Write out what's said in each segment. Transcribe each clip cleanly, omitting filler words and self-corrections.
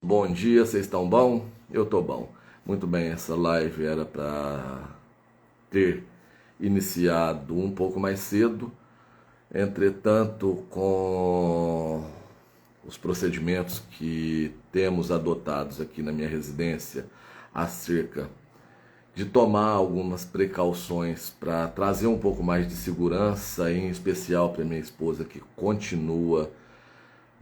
Bom dia, vocês estão bom? Eu tô bom. Muito bem, essa live era para ter iniciado um pouco mais cedo. Entretanto, com os procedimentos que temos adotados aqui na minha residência acerca de tomar algumas precauções para trazer um pouco mais de segurança, em especial para minha esposa que continua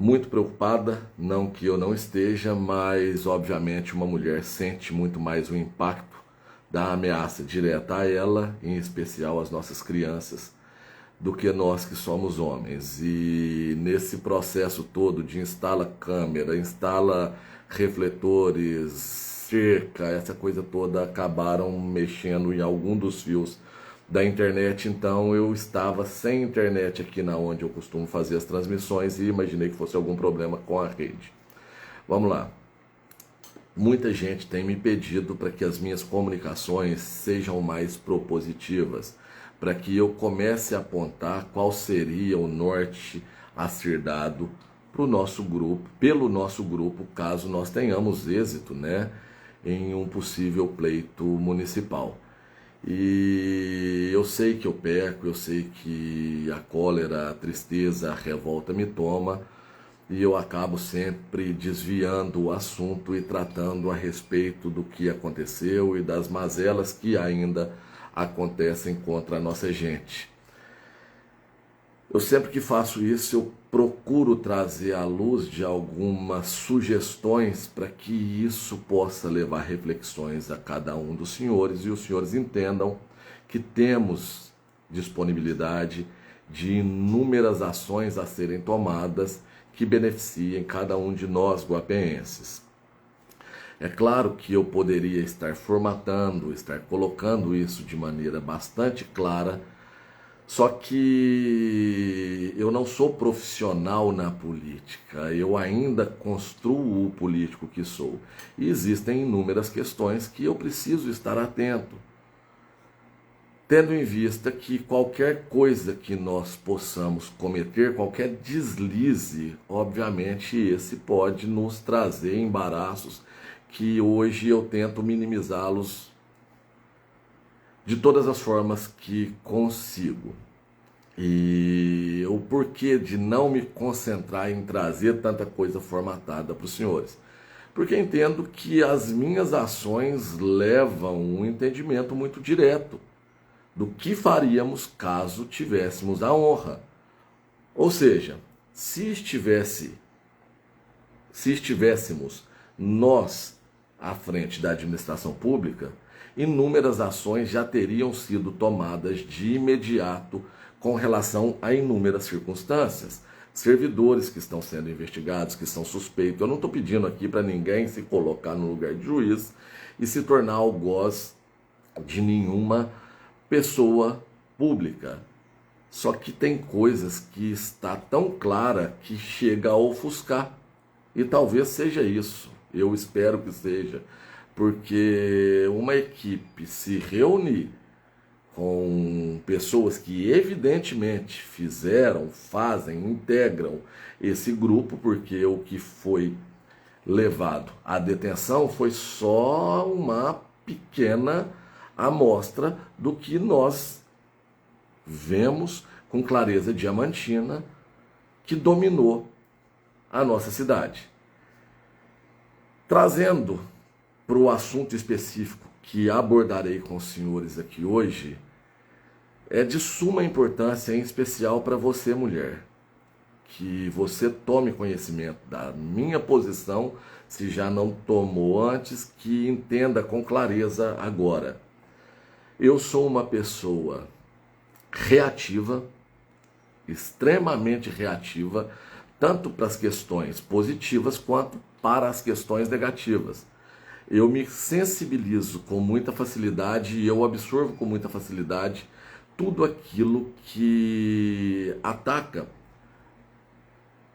muito preocupada, não que eu não esteja, mas obviamente uma mulher sente muito mais o impacto da ameaça direta a ela, em especial às nossas crianças, do que nós que somos homens. E nesse processo todo de instala câmera, instala refletores, cerca, essa coisa toda, acabaram mexendo em algum dos fios da internet. Então eu estava sem internet aqui na onde eu costumo fazer as transmissões e imaginei que fosse algum problema com a rede. Vamos lá. Muita gente tem me pedido para que as minhas comunicações sejam mais propositivas, para que eu comece a apontar qual seria o norte a ser dado para o nosso grupo, pelo nosso grupo, caso nós tenhamos êxito, né, em um possível pleito municipal. E eu sei que eu peco, eu sei que a cólera, a tristeza, a revolta me toma e eu acabo sempre desviando o assunto e tratando a respeito do que aconteceu e das mazelas que ainda acontecem contra a nossa gente. Eu sempre que faço isso, eu procuro trazer à luz de algumas sugestões para que isso possa levar reflexões a cada um dos senhores e os senhores entendam que temos disponibilidade de inúmeras ações a serem tomadas que beneficiem cada um de nós guapeenses. É claro que eu poderia estar formatando, estar colocando isso de maneira bastante clara, só que eu não sou profissional na política, eu ainda construo o político que sou. E existem inúmeras questões que eu preciso estar atento, tendo em vista que qualquer coisa que nós possamos cometer, qualquer deslize, obviamente esse pode nos trazer embaraços que hoje eu tento minimizá-los de todas as formas que consigo. E o porquê de não me concentrar em trazer tanta coisa formatada para os senhores? Porque entendo que as minhas ações levam um entendimento muito direto do que faríamos caso tivéssemos a honra. Ou seja, se estivéssemos nós à frente da administração pública, inúmeras ações já teriam sido tomadas de imediato com relação a inúmeras circunstâncias. Servidores que estão sendo investigados, que são suspeitos. Eu não estou pedindo aqui para ninguém se colocar no lugar de juiz e se tornar algoz de nenhuma pessoa pública. Só que tem coisas que está tão clara que chega a ofuscar. E talvez seja isso. Eu espero que seja. Porque uma equipe se reunir com pessoas que evidentemente fizeram, fazem, integram esse grupo, porque o que foi levado à detenção foi só uma pequena amostra do que nós vemos com clareza diamantina que dominou a nossa cidade. Trazendo para o assunto específico que abordarei com os senhores aqui hoje, é de suma importância, em especial para você, mulher, que você tome conhecimento da minha posição, se já não tomou antes, que entenda com clareza agora. Eu sou uma pessoa reativa, extremamente reativa, tanto para as questões positivas quanto para as questões negativas. Eu me sensibilizo com muita facilidade e eu absorvo com muita facilidade tudo aquilo que ataca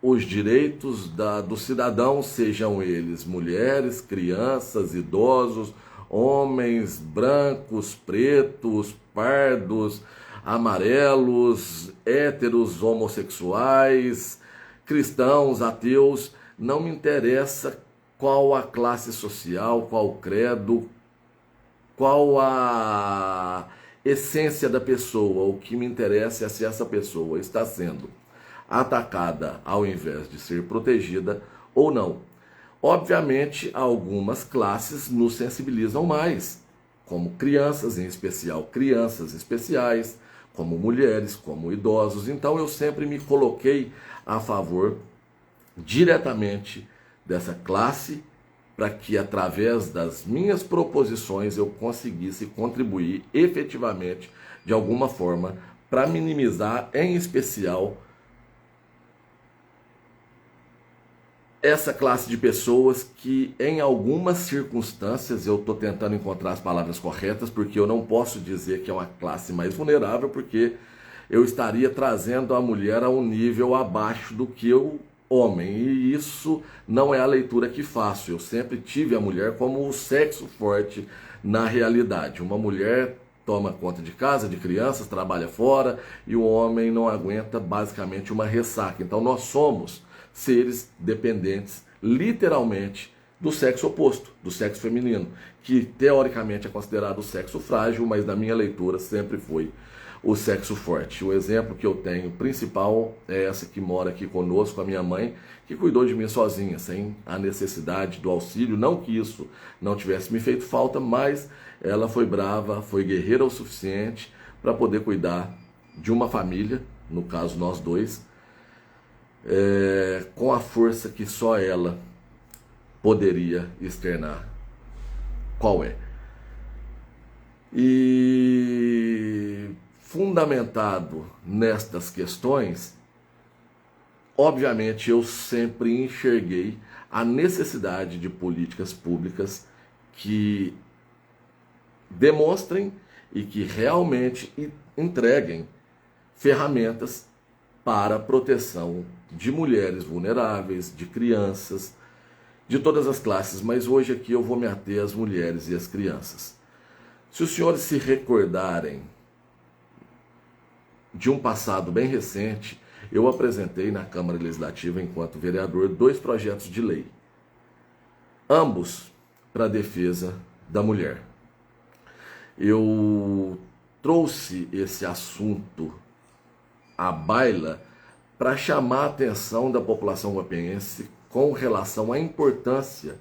os direitos dos cidadãos, sejam eles mulheres, crianças, idosos, homens, brancos, pretos, pardos, amarelos, héteros, homossexuais, cristãos, ateus. Não me interessa qual a classe social, qual o credo, qual a essência da pessoa. O que me interessa é se essa pessoa está sendo atacada ao invés de ser protegida ou não. Obviamente, algumas classes nos sensibilizam mais, como crianças, em especial crianças especiais, como mulheres, como idosos. Então eu sempre me coloquei a favor diretamente dessa classe, para que através das minhas proposições eu conseguisse contribuir efetivamente, de alguma forma, para minimizar, em especial, essa classe de pessoas que, em algumas circunstâncias, eu estou tentando encontrar as palavras corretas, porque eu não posso dizer que é uma classe mais vulnerável, porque eu estaria trazendo a mulher a um nível abaixo do que o homem, e isso não é a leitura que faço. Eu sempre tive a mulher como o sexo forte na realidade. Uma mulher toma conta de casa, de crianças, trabalha fora, e o homem não aguenta basicamente uma ressaca. Então nós somos seres dependentes, literalmente, do sexo oposto, do sexo feminino, que teoricamente é considerado o sexo frágil, mas na minha leitura sempre foi o sexo forte. O exemplo que eu tenho principal é essa que mora aqui conosco, a minha mãe, que cuidou de mim sozinha, sem a necessidade do auxílio. Não que isso não tivesse me feito falta, mas ela foi brava, foi guerreira o suficiente para poder cuidar de uma família, no caso nós dois, com a força que só ela poderia externar. Qual é? E fundamentado nestas questões, obviamente eu sempre enxerguei a necessidade de políticas públicas que demonstrem e que realmente entreguem ferramentas para a proteção de mulheres vulneráveis, de crianças, de todas as classes, mas hoje aqui eu vou me ater às mulheres e às crianças. Se os senhores se recordarem de um passado bem recente, eu apresentei na Câmara Legislativa, enquanto vereador, 2 projetos de lei, ambos para a defesa da mulher. Eu trouxe esse assunto à baila para chamar a atenção da população guapiense com relação à importância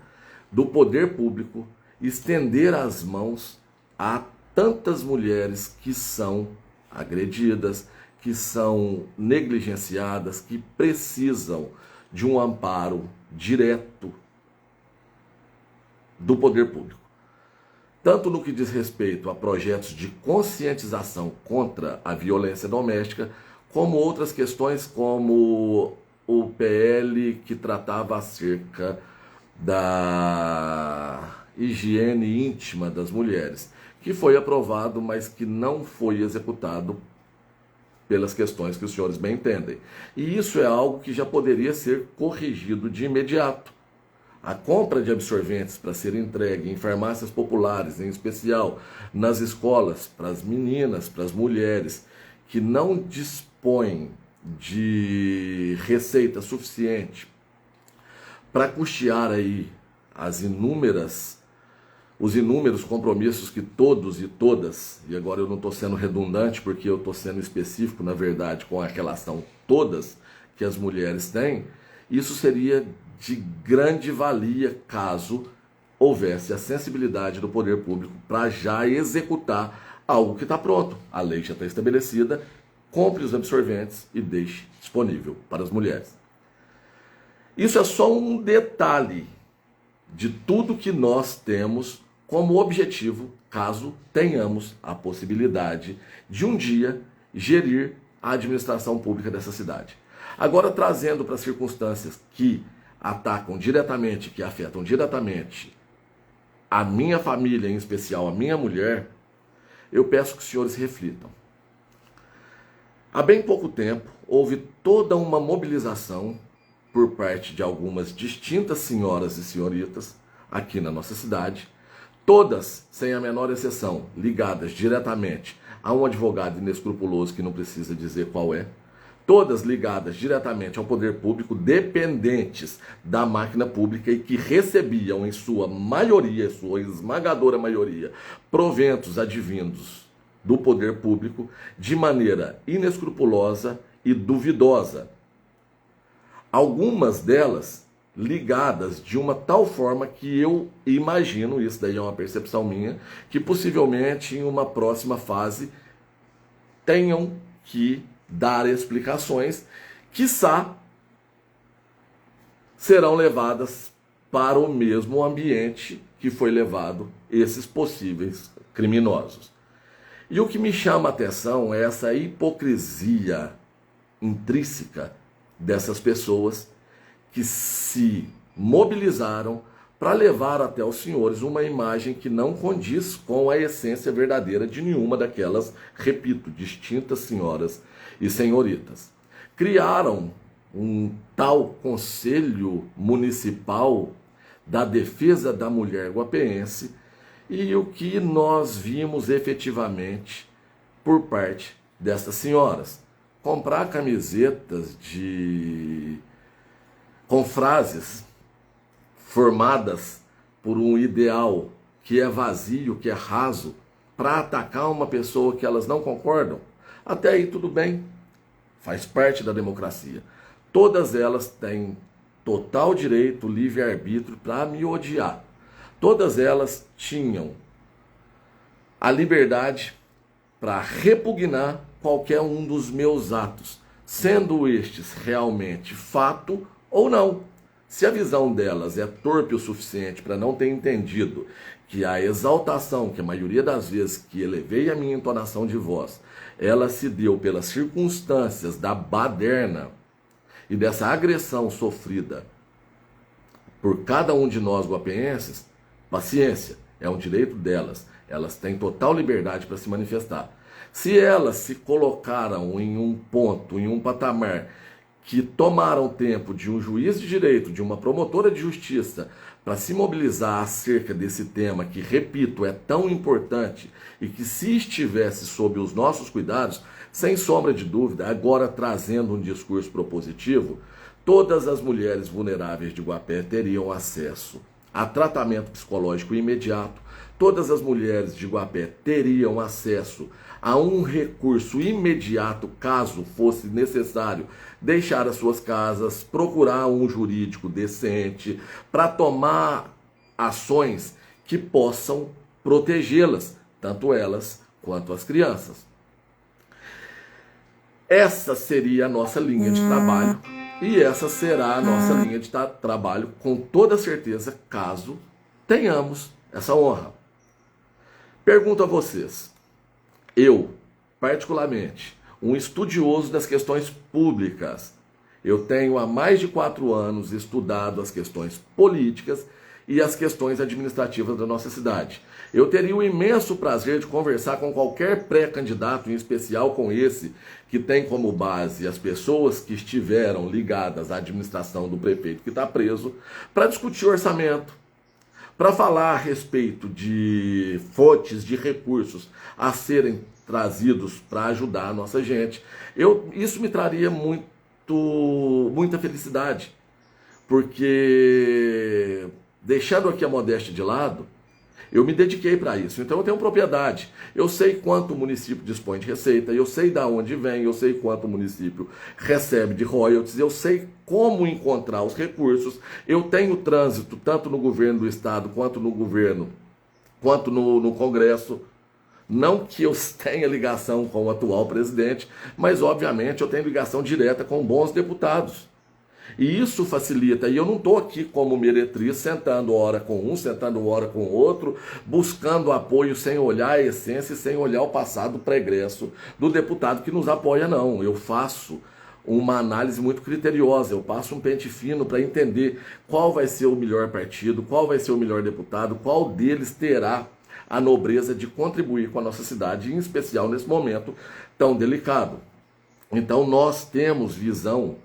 do poder público estender as mãos a tantas mulheres que são agredidas, que são negligenciadas, que precisam de um amparo direto do poder público. Tanto no que diz respeito a projetos de conscientização contra a violência doméstica, como outras questões como o PL que tratava acerca da higiene íntima das mulheres, que foi aprovado, mas que não foi executado pelas questões que os senhores bem entendem. E isso é algo que já poderia ser corrigido de imediato. A compra de absorventes para ser entregue em farmácias populares, em especial nas escolas, para as meninas, para as mulheres que não dispõem de receita suficiente para custear aí os inúmeros compromissos que todos e todas, e agora eu não estou sendo redundante porque eu estou sendo específico, na verdade, com a relação todas que as mulheres têm, isso seria de grande valia caso houvesse a sensibilidade do poder público para já executar algo que está pronto. A lei já está estabelecida, compre os absorventes e deixe disponível para as mulheres. Isso é só um detalhe de tudo que nós temos como objetivo, caso tenhamos a possibilidade de um dia gerir a administração pública dessa cidade. Agora, trazendo para circunstâncias que atacam diretamente, que afetam diretamente a minha família, em especial a minha mulher, eu peço que os senhores reflitam. Há bem pouco tempo, houve toda uma mobilização por parte de algumas distintas senhoras e senhoritas aqui na nossa cidade, todas, sem a menor exceção, ligadas diretamente a um advogado inescrupuloso que não precisa dizer qual é, todas ligadas diretamente ao poder público, dependentes da máquina pública e que recebiam, em sua maioria, sua esmagadora maioria, proventos advindos do poder público de maneira inescrupulosa e duvidosa. Algumas delas ligadas de uma tal forma que eu imagino, isso daí é uma percepção minha, que possivelmente em uma próxima fase tenham que dar explicações, quiçá serão levadas para o mesmo ambiente que foi levado esses possíveis criminosos. E o que me chama a atenção é essa hipocrisia intrínseca dessas pessoas que se mobilizaram para levar até os senhores uma imagem que não condiz com a essência verdadeira de nenhuma daquelas, repito, distintas senhoras e senhoritas. Criaram um tal Conselho Municipal da Defesa da Mulher Guapeense e o que nós vimos efetivamente por parte dessas senhoras. Comprar camisetas com frases formadas por um ideal que é vazio, que é raso, para atacar uma pessoa que elas não concordam, até aí tudo bem, faz parte da democracia. Todas elas têm total direito, livre-arbítrio para me odiar. Todas elas tinham a liberdade para repugnar qualquer um dos meus atos, sendo estes realmente fato ou não. Se a visão delas é torpe o suficiente para não ter entendido que a exaltação, que a maioria das vezes que elevei a minha entonação de voz, ela se deu pelas circunstâncias da baderna e dessa agressão sofrida por cada um de nós guapeenses, paciência, é um direito delas. Elas têm total liberdade para se manifestar. Se elas se colocaram em um ponto, em um patamar, que tomaram tempo de um juiz de direito, de uma promotora de justiça, para se mobilizar acerca desse tema, que, repito, é tão importante e que, se estivesse sob os nossos cuidados, sem sombra de dúvida, agora trazendo um discurso propositivo, todas as mulheres vulneráveis de Guapé teriam acesso a tratamento psicológico imediato, todas as mulheres de Guapé teriam acesso a um recurso imediato, caso fosse necessário deixar as suas casas, procurar um jurídico decente para tomar ações que possam protegê-las, tanto elas quanto as crianças. Essa seria a nossa linha de trabalho e essa será a nossa linha de trabalho com toda certeza, caso tenhamos essa honra. Pergunto a vocês, eu, particularmente, um estudioso das questões públicas, eu tenho há mais de 4 anos estudado as questões políticas e as questões administrativas da nossa cidade. Eu teria o imenso prazer de conversar com qualquer pré-candidato, em especial com esse, que tem como base as pessoas que estiveram ligadas à administração do prefeito que está preso, para discutir orçamento, para falar a respeito de fontes de recursos a serem trazidos para ajudar a nossa gente. Isso me traria muita felicidade, porque, deixando aqui a modéstia de lado, eu me dediquei para isso. Então eu tenho propriedade. Eu sei quanto o município dispõe de receita, eu sei de onde vem, eu sei quanto o município recebe de royalties, eu sei como encontrar os recursos. Eu tenho trânsito tanto no governo do estado, quanto no governo, quanto no Congresso. Não que eu tenha ligação com o atual presidente, mas obviamente eu tenho ligação direta com bons deputados. E isso facilita, e eu não estou aqui como meretriz, sentando hora com um, sentando hora com o outro, buscando apoio sem olhar a essência e sem olhar o passado pregresso do deputado que nos apoia, não. Eu faço uma análise muito criteriosa, eu passo um pente fino para entender qual vai ser o melhor partido, qual vai ser o melhor deputado, qual deles terá a nobreza de contribuir com a nossa cidade, em especial nesse momento tão delicado. Então nós temos visão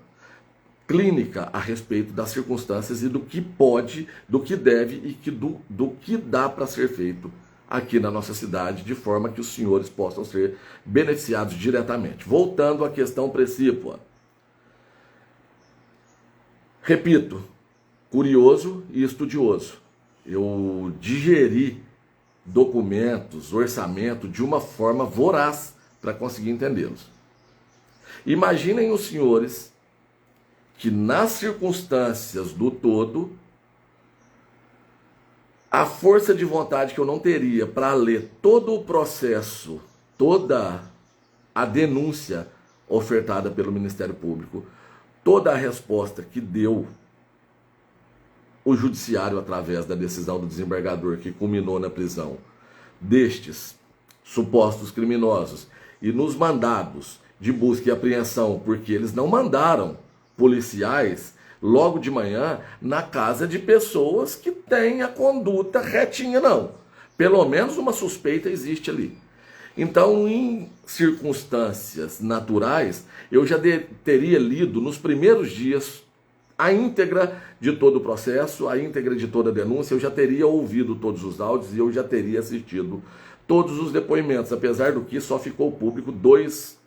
clínica a respeito das circunstâncias e do que pode, do que deve e do que dá para ser feito aqui na nossa cidade, de forma que os senhores possam ser beneficiados diretamente. Voltando à questão precípua, Repito, curioso e estudioso. Eu digeri documentos, orçamento de uma forma voraz para conseguir entendê-los. Imaginem os senhores que nas circunstâncias do todo, a força de vontade que eu não teria para ler todo o processo, toda a denúncia ofertada pelo Ministério Público, toda a resposta que deu o judiciário através da decisão do desembargador que culminou na prisão destes supostos criminosos e nos mandados de busca e apreensão, porque eles não mandaram policiais logo de manhã na casa de pessoas que têm a conduta retinha, não. Pelo menos uma suspeita existe ali. Então, em circunstâncias naturais, eu já teria lido nos primeiros dias a íntegra de todo o processo, a íntegra de toda a denúncia, eu já teria ouvido todos os áudios e eu já teria assistido todos os depoimentos, apesar do que só ficou público 2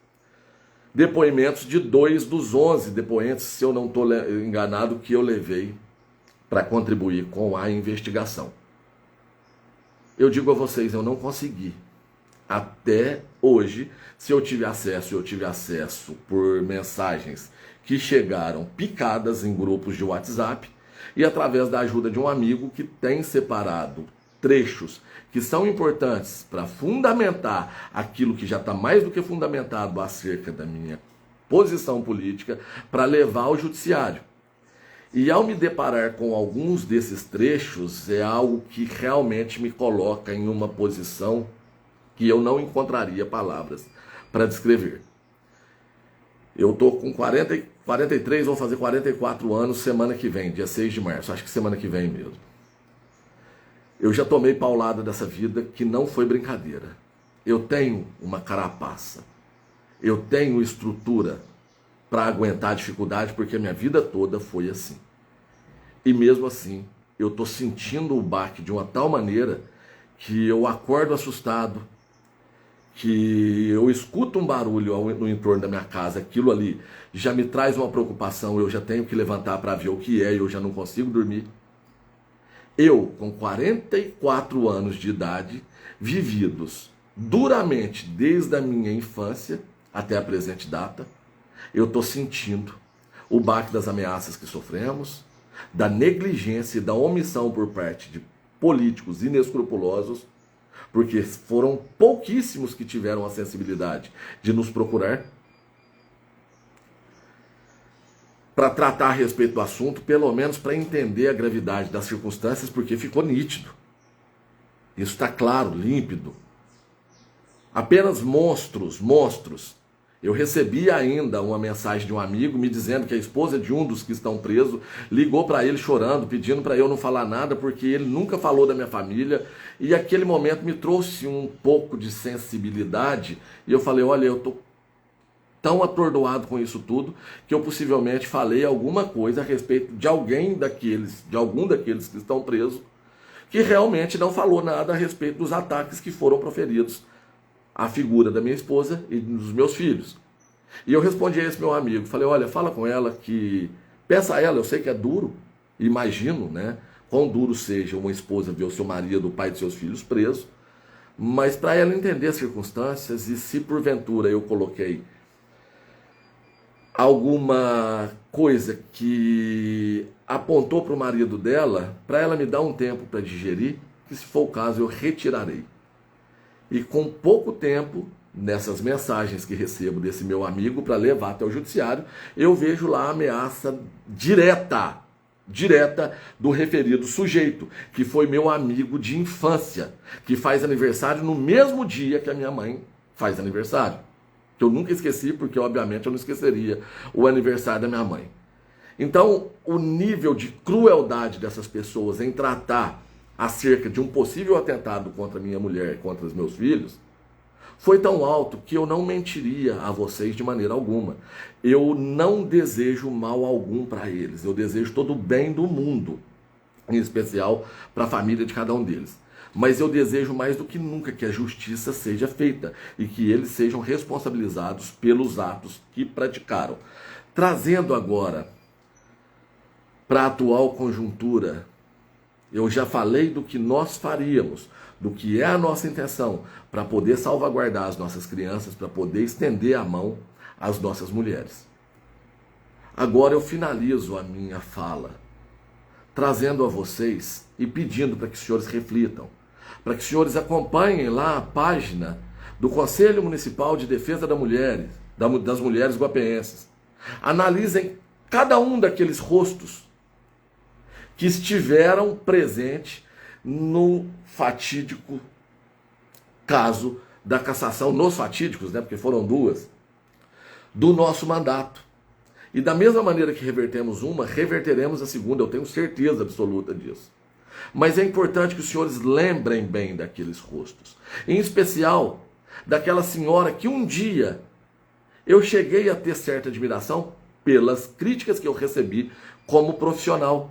depoimentos de 2 dos 11 depoentes, se eu não estou enganado, que eu levei para contribuir com a investigação. Eu digo a vocês, eu não consegui. Até hoje, se eu tive acesso por mensagens que chegaram picadas em grupos de WhatsApp e através da ajuda de um amigo que tem separado trechos que são importantes para fundamentar aquilo que já está mais do que fundamentado acerca da minha posição política, para levar ao judiciário. E ao me deparar com alguns desses trechos, é algo que realmente me coloca em uma posição que eu não encontraria palavras para descrever. Eu estou com 43, vou fazer 44 anos semana que vem, dia 6 de março, acho que semana que vem mesmo. Eu já tomei paulada dessa vida que não foi brincadeira. Eu tenho uma carapaça, eu tenho estrutura para aguentar a dificuldade, porque a minha vida toda foi assim. E mesmo assim, eu estou sentindo o baque de uma tal maneira que eu acordo assustado, que eu escuto um barulho no entorno da minha casa, aquilo ali já me traz uma preocupação, eu já tenho que levantar para ver o que é, eu já não consigo dormir. Eu, com 44 anos de idade, vividos duramente desde a minha infância até a presente data, eu estou sentindo o baque das ameaças que sofremos, da negligência e da omissão por parte de políticos inescrupulosos, porque foram pouquíssimos que tiveram a sensibilidade de nos procurar para tratar a respeito do assunto, pelo menos para entender a gravidade das circunstâncias, porque ficou nítido. Isso está claro, límpido. Apenas monstros. Eu recebi ainda uma mensagem de um amigo me dizendo que a esposa de um dos que estão presos ligou para ele chorando, pedindo para eu não falar nada, porque ele nunca falou da minha família, e aquele momento me trouxe um pouco de sensibilidade, e eu falei, olha, eu estou tão atordoado com isso tudo, que eu possivelmente falei alguma coisa a respeito de algum daqueles que estão presos, que realmente não falou nada a respeito dos ataques que foram proferidos à figura da minha esposa e dos meus filhos. E eu respondi a esse meu amigo, falei, olha, fala com ela que, peça a ela, eu sei que é duro, imagino, né, quão duro seja uma esposa ver o seu marido, o pai de seus filhos preso, mas para ela entender as circunstâncias, e se porventura eu coloquei alguma coisa que apontou para o marido dela, para ela me dar um tempo para digerir, que se for o caso eu retirarei. E com pouco tempo, nessas mensagens que recebo desse meu amigo para levar até o judiciário, eu vejo lá a ameaça direta do referido sujeito, que foi meu amigo de infância, que faz aniversário no mesmo dia que a minha mãe faz aniversário. Que eu nunca esqueci, porque obviamente eu não esqueceria o aniversário da minha mãe. Então, o nível de crueldade dessas pessoas em tratar acerca de um possível atentado contra minha mulher e contra os meus filhos, foi tão alto que eu não mentiria a vocês de maneira alguma. Eu não desejo mal algum para eles, eu desejo todo o bem do mundo, em especial para a família de cada um deles. Mas eu desejo mais do que nunca que a justiça seja feita e que eles sejam responsabilizados pelos atos que praticaram. Trazendo agora para a atual conjuntura. Eu já falei do que nós faríamos, do que é a nossa intenção para poder salvaguardar as nossas crianças, para poder estender a mão às nossas mulheres. Agora eu finalizo a minha fala, trazendo a vocês e pedindo para que os senhores reflitam, para que os senhores acompanhem lá a página do Conselho Municipal de Defesa das Mulheres Guapeenses. Analisem cada um daqueles rostos que estiveram presentes no fatídico caso da cassação, nos fatídicos, porque foram duas, do nosso mandato. E da mesma maneira que revertemos uma, reverteremos a segunda, eu tenho certeza absoluta disso. Mas é importante que os senhores lembrem bem daqueles rostos. Em especial, daquela senhora que um dia eu cheguei a ter certa admiração pelas críticas que eu recebi como profissional.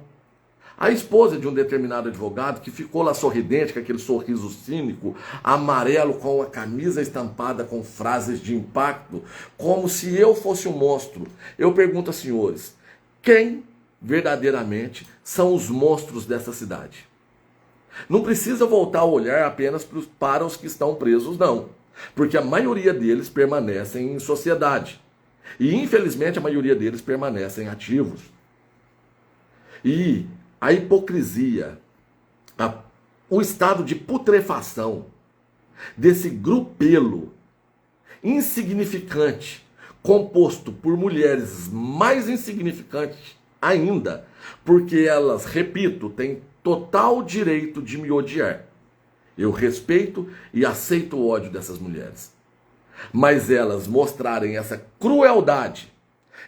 A esposa de um determinado advogado que ficou lá sorridente, com aquele sorriso cínico, amarelo, com a camisa estampada com frases de impacto, como se eu fosse um monstro. Eu pergunto aos senhores, quem verdadeiramente são os monstros dessa cidade? Não precisa voltar a olhar apenas para os que estão presos, não. Porque a maioria deles permanecem em sociedade. E, infelizmente, a maioria deles permanecem ativos. E a hipocrisia, o estado de putrefação desse grupelo insignificante, composto por mulheres mais insignificantes ainda, porque elas, repito, têm total direito de me odiar. Eu respeito e aceito o ódio dessas mulheres. Mas elas mostrarem essa crueldade,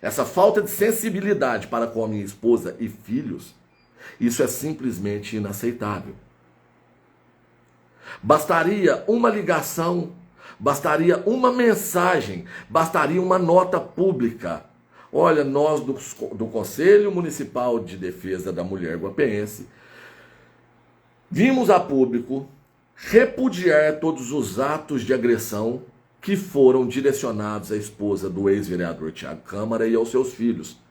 essa falta de sensibilidade para com a minha esposa e filhos, isso é simplesmente inaceitável. Bastaria uma ligação, bastaria uma mensagem, bastaria uma nota pública. Olha, nós do Conselho Municipal de Defesa da Mulher Guapeense vimos a público repudiar todos os atos de agressão que foram direcionados à esposa do ex-vereador Thiago Câmara e aos seus filhos.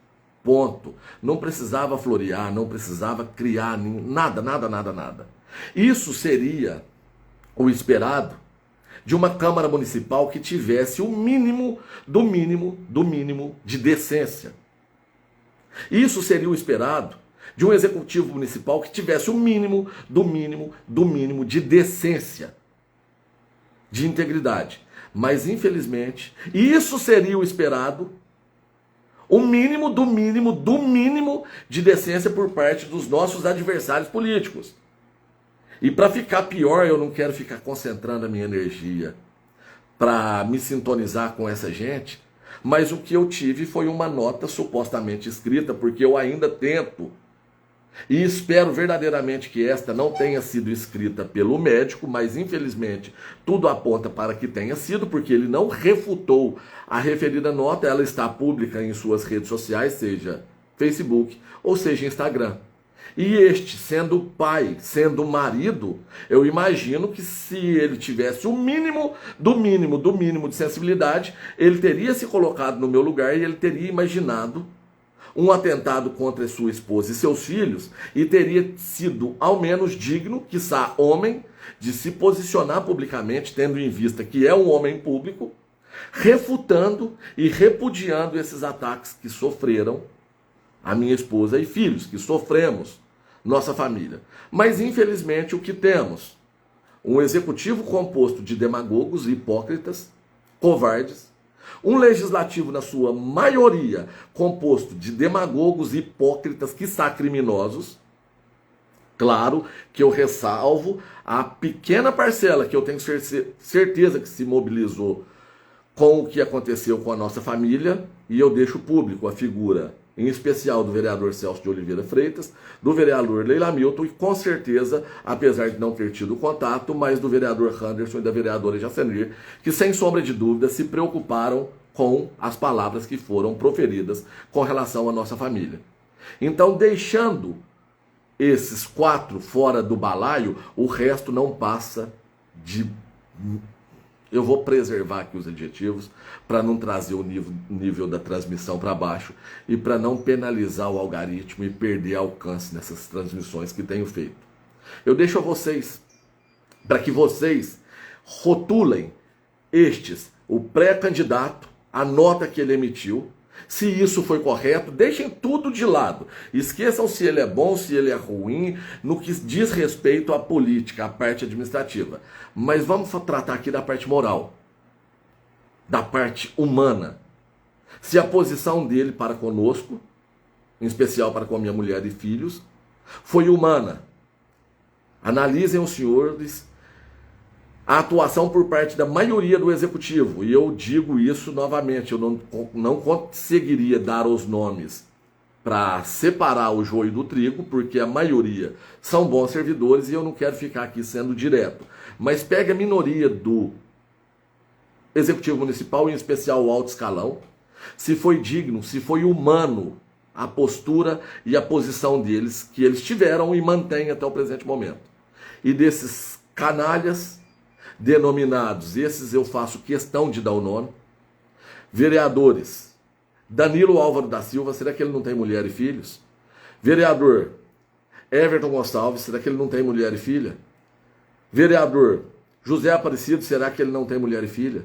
Ponto. Não precisava florear, não precisava criar nada. Isso seria o esperado de uma Câmara Municipal que tivesse o mínimo do mínimo de decência. Isso seria o esperado de um Executivo Municipal que tivesse o mínimo do mínimo de decência, de integridade. Mas, infelizmente, isso seria o esperado, o mínimo do mínimo de decência por parte dos nossos adversários políticos. E para ficar pior, eu não quero ficar concentrando a minha energia para me sintonizar com essa gente, mas o que eu tive foi uma nota supostamente escrita, porque eu ainda tento e espero verdadeiramente que esta não tenha sido escrita pelo médico, mas infelizmente tudo aponta para que tenha sido, porque ele não refutou a referida nota, ela está pública em suas redes sociais, seja Facebook ou seja Instagram. E este, sendo pai, sendo marido, eu imagino que se ele tivesse o mínimo do mínimo de sensibilidade, ele teria se colocado no meu lugar e ele teria imaginado um atentado contra sua esposa e seus filhos e teria sido ao menos digno, quiçá homem, de se posicionar publicamente, tendo em vista que é um homem público, refutando e repudiando esses ataques que sofreram a minha esposa e filhos, que sofremos, nossa família. Mas infelizmente o que temos? Um executivo composto de demagogos, hipócritas, covardes, um legislativo, na sua maioria, composto de demagogos, hipócritas, quiçá criminosos. Claro que eu ressalvo a pequena parcela que eu tenho certeza que se mobilizou com o que aconteceu com a nossa família, e eu deixo público a figura, em especial do vereador Celso de Oliveira Freitas, do vereador Leila Milton e com certeza, apesar de não ter tido contato, mas do vereador Anderson e da vereadora Jacenir, que sem sombra de dúvida se preocuparam com as palavras que foram proferidas com relação à nossa família. Então, deixando esses 4 fora do balaio, o resto não passa de Eu vou preservar aqui os adjetivos para não trazer o nível da transmissão para baixo e para não penalizar o algoritmo e perder alcance nessas transmissões que tenho feito. Eu deixo a vocês, para que vocês rotulem o pré-candidato, a nota que ele emitiu. Se isso foi correto, deixem tudo de lado. Esqueçam se ele é bom, se ele é ruim, no que diz respeito à política, à parte administrativa. Mas vamos tratar aqui da parte moral, da parte humana. Se a posição dele para conosco, em especial para com a minha mulher e filhos, foi humana. Analisem os senhores a atuação por parte da maioria do executivo, e eu digo isso novamente, eu não conseguiria dar os nomes para separar o joio do trigo, porque a maioria são bons servidores e eu não quero ficar aqui sendo direto. Mas pegue a minoria do executivo municipal, em especial o alto escalão, se foi digno, se foi humano a postura e a posição deles, que eles tiveram e mantêm até o presente momento. E desses canalhas denominados, esses eu faço questão de dar o nome, vereadores, Danilo Álvaro da Silva, será que ele não tem mulher e filhos? Vereador Everton Gonçalves, será que ele não tem mulher e filha? Vereador José Aparecido, será que ele não tem mulher e filha?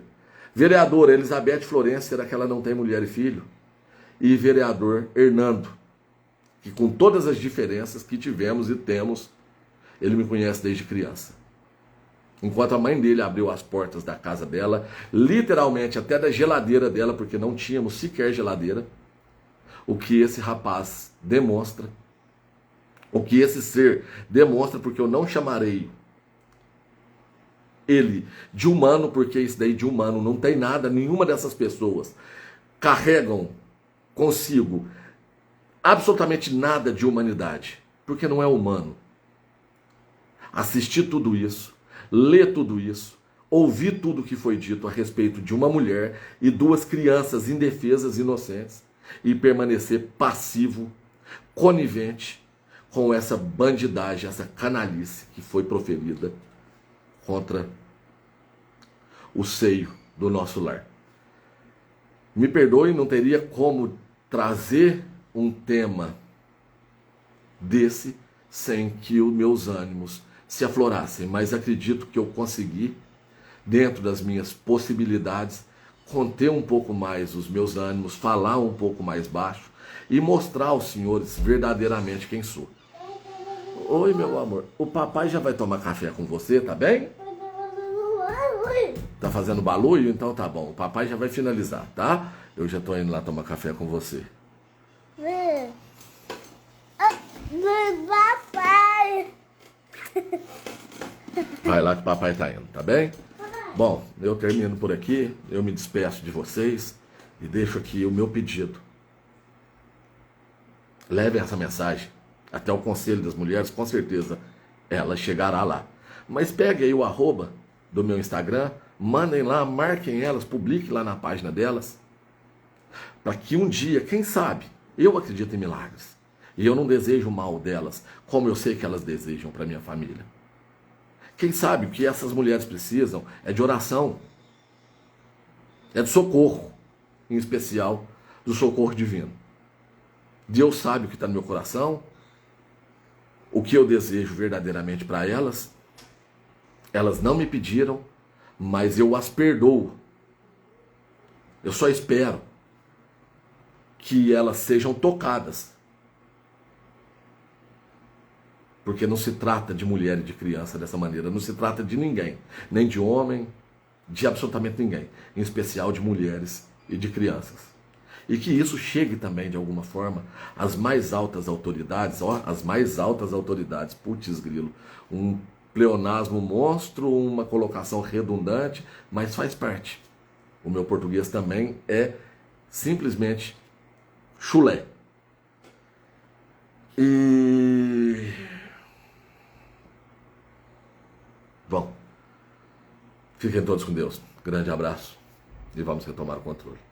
Vereadora Elizabeth Florencio, será que ela não tem mulher e filho? E vereador Hernando, que com todas as diferenças que tivemos e temos, ele me conhece desde criança. Enquanto a mãe dele abriu as portas da casa dela, literalmente até da geladeira dela, porque não tínhamos sequer geladeira, o que esse rapaz demonstra, o que esse ser demonstra, porque eu não chamarei ele de humano, porque isso daí de humano não tem nada, nenhuma dessas pessoas carregam consigo absolutamente nada de humanidade, porque não é humano. Assistir tudo isso, ler tudo isso, ouvir tudo que foi dito a respeito de uma mulher e duas crianças indefesas, inocentes, e permanecer passivo, conivente com essa bandidagem, essa canalice que foi proferida contra o seio do nosso lar. Me perdoe, não teria como trazer um tema desse sem que os meus ânimos se aflorassem, mas acredito que eu consegui, dentro das minhas possibilidades, conter um pouco mais os meus ânimos, falar um pouco mais baixo e mostrar aos senhores verdadeiramente quem sou. Oi, meu amor, o papai já vai tomar café com você, tá bem? Tá fazendo barulho? Então tá bom, o papai já vai finalizar, tá? Eu já tô indo lá tomar café com você. Papai. Vai lá que o papai tá indo, tá bem? Bom, eu termino por aqui, eu me despeço de vocês e deixo aqui o meu pedido. Levem essa mensagem até o Conselho das Mulheres, com certeza ela chegará lá. Mas pegue aí o arroba do meu Instagram, mandem lá, marquem elas, publiquem lá na página delas, para que um dia, quem sabe, eu acredito em milagres. E eu não desejo o mal delas, como eu sei que elas desejam para minha família. Quem sabe o que essas mulheres precisam é de oração, é de socorro, em especial do socorro divino. Deus sabe o que está no meu coração, o que eu desejo verdadeiramente para elas. Elas não me pediram, mas eu as perdoo. Eu só espero que elas sejam tocadas. Porque não se trata de mulher e de criança dessa maneira, não se trata de ninguém, nem de homem, de absolutamente ninguém, em especial de mulheres e de crianças. E que isso chegue também, de alguma forma, às mais altas autoridades, as mais altas autoridades, putz grilo, um pleonasmo monstro, uma colocação redundante, mas faz parte. O meu português também é simplesmente chulé. E... bom, fiquem todos com Deus. Grande abraço e vamos retomar o controle.